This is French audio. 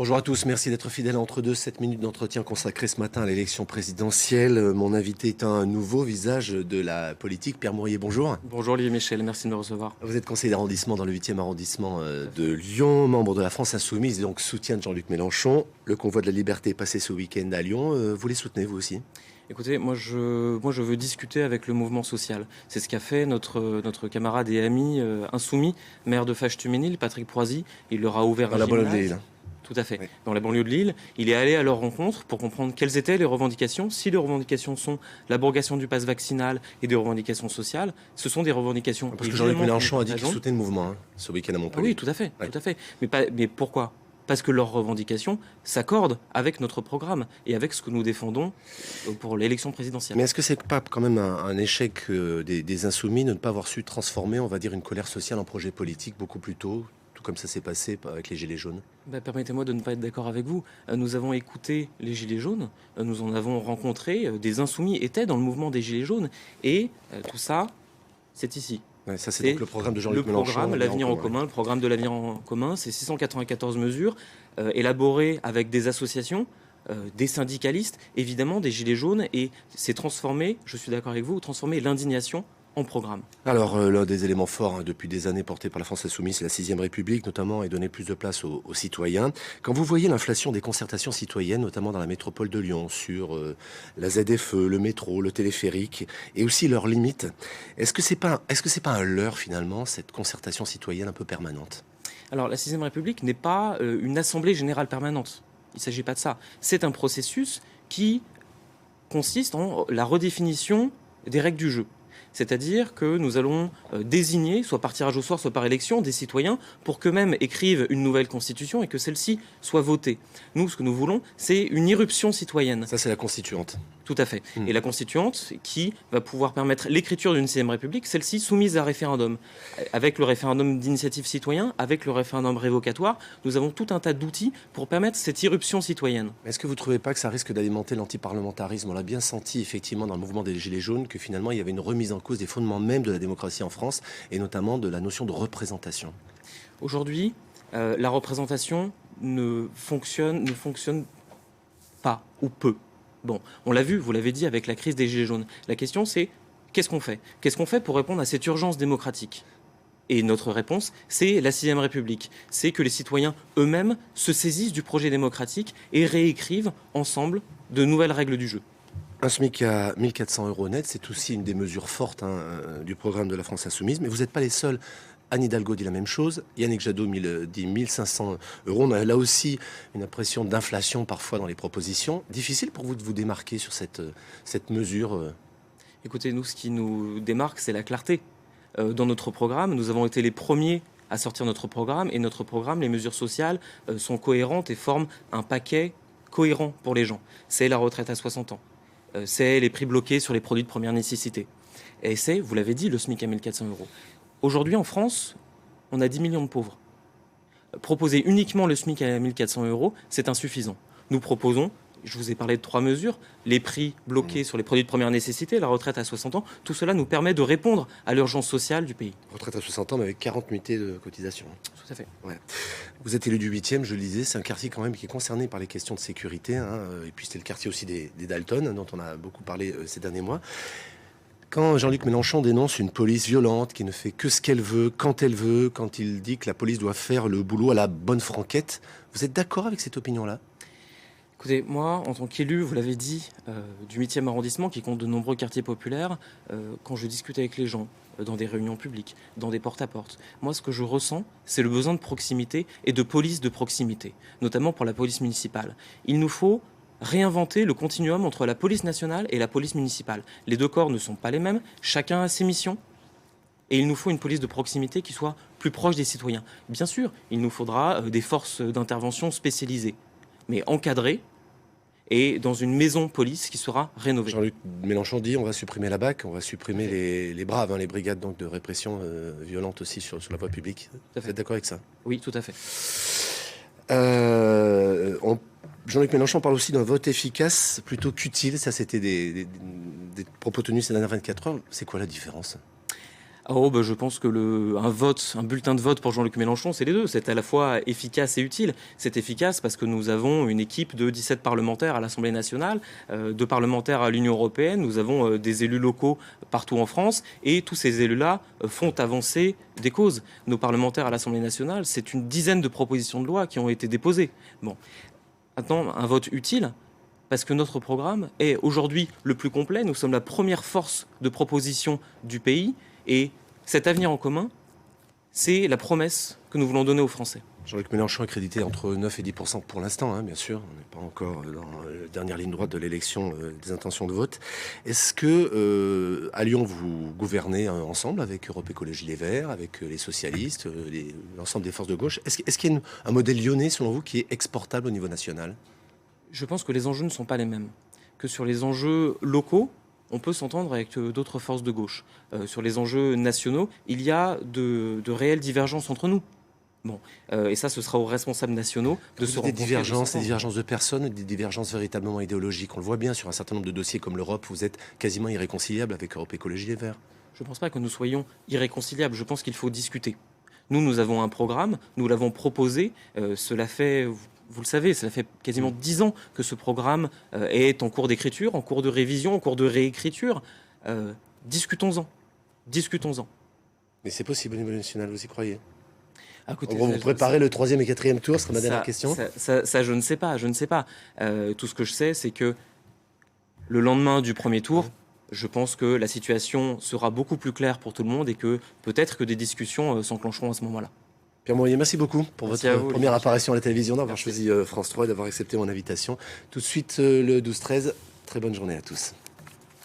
Bonjour à tous, merci d'être fidèles entre 7 minutes d'entretien consacré ce matin à l'élection présidentielle. Mon invité est un nouveau visage de la politique. Pierre Mourier, bonjour. Bonjour Olivier Michel, merci de me recevoir. Vous êtes conseiller d'arrondissement dans le 8e arrondissement de Lyon, membre de la France Insoumise et donc soutien de Jean-Luc Mélenchon. Le convoi de la liberté est passé ce week-end à Lyon. Vous les soutenez, vous aussi ? Écoutez, moi je veux discuter avec le mouvement social. C'est ce qu'a fait notre camarade et ami insoumis, maire de Fâche-Tuménil, Patrick Proisy. Il leur a ouvert Dans un la banlieue de gymnase. Lille. Tout à fait, Oui. dans la banlieue de Lille. Il est allé à leur rencontre pour comprendre quelles étaient les revendications. Si les revendications sont l'abrogation du pass vaccinal et des revendications sociales, ce sont des revendications... Parce que Jean-Luc Mélenchon a dit qu'il raison. soutenait le mouvement ce week-end à Ah Montpellier. oui, tout à fait, Ouais. tout à fait. Mais pourquoi ? Parce que leurs revendications s'accordent avec notre programme et avec ce que nous défendons pour l'élection présidentielle. Mais est-ce que c'est pas quand même un échec des insoumis de ne pas avoir su transformer, on va dire, une colère sociale en projet politique beaucoup plus tôt, tout comme ça s'est passé avec les Gilets jaunes ? Permettez-moi de ne pas être d'accord avec vous. Nous avons écouté les Gilets jaunes, nous en avons rencontré, des insoumis étaient dans le mouvement des Gilets jaunes, et tout ça, c'est ici. Ouais, ça, c'est donc le programme de Jean-Luc Mélenchon. Le programme L'Avenir en commun. Le programme de l'Avenir en commun, c'est 694 mesures élaborées avec des associations, des syndicalistes, évidemment des Gilets jaunes, et c'est transformé, je suis d'accord avec vous, transformer l'indignation en programme. Alors, l'un des éléments forts depuis des années portés par la France Insoumise, c'est la 6ème République, notamment, et donner plus de place aux citoyens. Quand vous voyez l'inflation des concertations citoyennes, notamment dans la métropole de Lyon, sur la ZFE, le métro, le téléphérique, et aussi leurs limites, est-ce que c'est pas un leurre, finalement, cette concertation citoyenne un peu permanente ? Alors, la 6ème République n'est pas une assemblée générale permanente. Il ne s'agit pas de ça. C'est un processus qui consiste en la redéfinition des règles du jeu. C'est-à-dire que nous allons désigner, soit par tirage au sort, soit par élection, des citoyens pour qu'eux-mêmes écrivent une nouvelle constitution et que celle-ci soit votée. Nous, ce que nous voulons, c'est une irruption citoyenne. Ça, c'est la constituante. Tout à fait. Et la constituante qui va pouvoir permettre l'écriture d'une 6ème République, celle-ci soumise à référendum. Avec le référendum d'initiative citoyen, avec le référendum révocatoire, nous avons tout un tas d'outils pour permettre cette irruption citoyenne. Est-ce que vous ne trouvez pas que ça risque d'alimenter l'antiparlementarisme ? On l'a bien senti, effectivement, dans le mouvement des Gilets jaunes, que finalement, il y avait une remise en cause des fondements même de la démocratie en France, et notamment de la notion de représentation. Aujourd'hui, la représentation ne fonctionne pas, ou peu. Bon, on l'a vu, vous l'avez dit, avec la crise des Gilets jaunes. La question, c'est qu'est-ce qu'on fait ? Qu'est-ce qu'on fait pour répondre à cette urgence démocratique ? Et notre réponse, c'est la 6ème République. C'est que les citoyens eux-mêmes se saisissent du projet démocratique et réécrivent ensemble de nouvelles règles du jeu. Un SMIC à 1 400 € net, c'est aussi une des mesures fortes du programme de la France Insoumise, mais vous n'êtes pas les seuls. Anne Hidalgo dit la même chose, Yannick Jadot dit 1 500 €. On a là aussi une impression d'inflation parfois dans les propositions. Difficile pour vous de vous démarquer sur cette mesure Écoutez, nous, ce qui nous démarque, c'est la clarté. Dans notre programme, nous avons été les premiers à sortir notre programme, et notre programme, les mesures sociales sont cohérentes et forment un paquet cohérent pour les gens. C'est la retraite à 60 ans. C'est les prix bloqués sur les produits de première nécessité. Et c'est, vous l'avez dit, le SMIC à 1 400 €. Aujourd'hui, en France, on a 10 millions de pauvres. Proposer uniquement le SMIC à 1 400 €, c'est insuffisant. Nous proposons, je vous ai parlé de 3 mesures, les prix bloqués sur les produits de première nécessité, la retraite à 60 ans. Tout cela nous permet de répondre à l'urgence sociale du pays. retraite à 60 ans, mais avec 40 nuitées de cotisation. Tout à fait. Ouais. Vous êtes élu du 8e, je le disais, c'est un quartier quand même qui est concerné par les questions de sécurité. Et puis c'est le quartier aussi des Dalton, dont on a beaucoup parlé ces derniers mois. Quand Jean-Luc Mélenchon dénonce une police violente qui ne fait que ce qu'elle veut, quand il dit que la police doit faire le boulot à la bonne franquette, vous êtes d'accord avec cette opinion-là ? Écoutez, moi, en tant qu'élu, vous l'avez dit, du 8e arrondissement, qui compte de nombreux quartiers populaires, quand je discute avec les gens, dans des réunions publiques, dans des porte-à-porte, moi, ce que je ressens, c'est le besoin de proximité et de police de proximité, notamment pour la police municipale. Il nous faut réinventer le continuum entre la police nationale et la police municipale. Les deux corps ne sont pas les mêmes, chacun a ses missions, et il nous faut une police de proximité qui soit plus proche des citoyens. Bien sûr, il nous faudra des forces d'intervention spécialisées, mais encadrées, et dans une maison police qui sera rénovée. Jean-Luc Mélenchon dit on va supprimer la BAC, on va supprimer les braves, les brigades donc, de répression violente aussi sur la voie publique. Vous êtes d'accord avec ça ? Oui, tout à fait. Jean-Luc Mélenchon parle aussi d'un vote efficace plutôt qu'utile. Ça, c'était des propos tenus ces dernières 24 heures. C'est quoi la différence ? Je pense que un bulletin de vote pour Jean-Luc Mélenchon, c'est les deux. C'est à la fois efficace et utile. C'est efficace parce que nous avons une équipe de 17 parlementaires à l'Assemblée nationale, 2 parlementaires à l'Union européenne. Nous avons des élus locaux partout en France. Et tous ces élus-là font avancer des causes. Nos parlementaires à l'Assemblée nationale, c'est une dizaine de propositions de loi qui ont été déposées. Bon. Maintenant, un vote utile, parce que notre programme est aujourd'hui le plus complet. Nous sommes la première force de proposition du pays. Et cet avenir en commun, c'est la promesse que nous voulons donner aux Français. Jean-Luc Mélenchon est crédité entre 9 et 10% pour l'instant, bien sûr. On n'est pas encore dans la dernière ligne droite de l'élection des intentions de vote. Est-ce que à Lyon, vous gouvernez ensemble avec Europe Écologie Les Verts, avec les socialistes, l'ensemble des forces de gauche? Est-ce qu'il y a un modèle lyonnais, selon vous, qui est exportable au niveau national? Je pense que les enjeux ne sont pas les mêmes. Que sur les enjeux locaux, on peut s'entendre avec d'autres forces de gauche. Sur les enjeux nationaux, il y a de réelles divergences entre nous. Et ça, ce sera aux responsables nationaux de se rencontrer. Des divergences de personnes, des divergences véritablement idéologiques. On le voit bien sur un certain nombre de dossiers comme l'Europe, vous êtes quasiment irréconciliable avec Europe Écologie Les Verts. Je ne pense pas que nous soyons irréconciliables. Je pense qu'il faut discuter. Nous avons un programme, nous l'avons proposé. Cela fait... Vous le savez, cela fait quasiment 10 ans que ce programme est en cours d'écriture, en cours de révision, en cours de réécriture. Discutons-en. Discutons-en. Mais c'est possible au niveau national, vous y croyez? Écoutez, vous préparez le 3e et 4e tour, ce sera ma dernière question. Ça, je ne sais pas, tout ce que je sais, c'est que le lendemain du premier tour, je pense que la situation sera beaucoup plus claire pour tout le monde et que peut-être que des discussions s'enclencheront à ce moment-là. Pierre Mourier, merci beaucoup pour votre première apparition à la télévision, d'avoir Merci. choisi France 3 et d'avoir accepté mon invitation. Tout de suite, le 12-13. Très bonne journée à tous.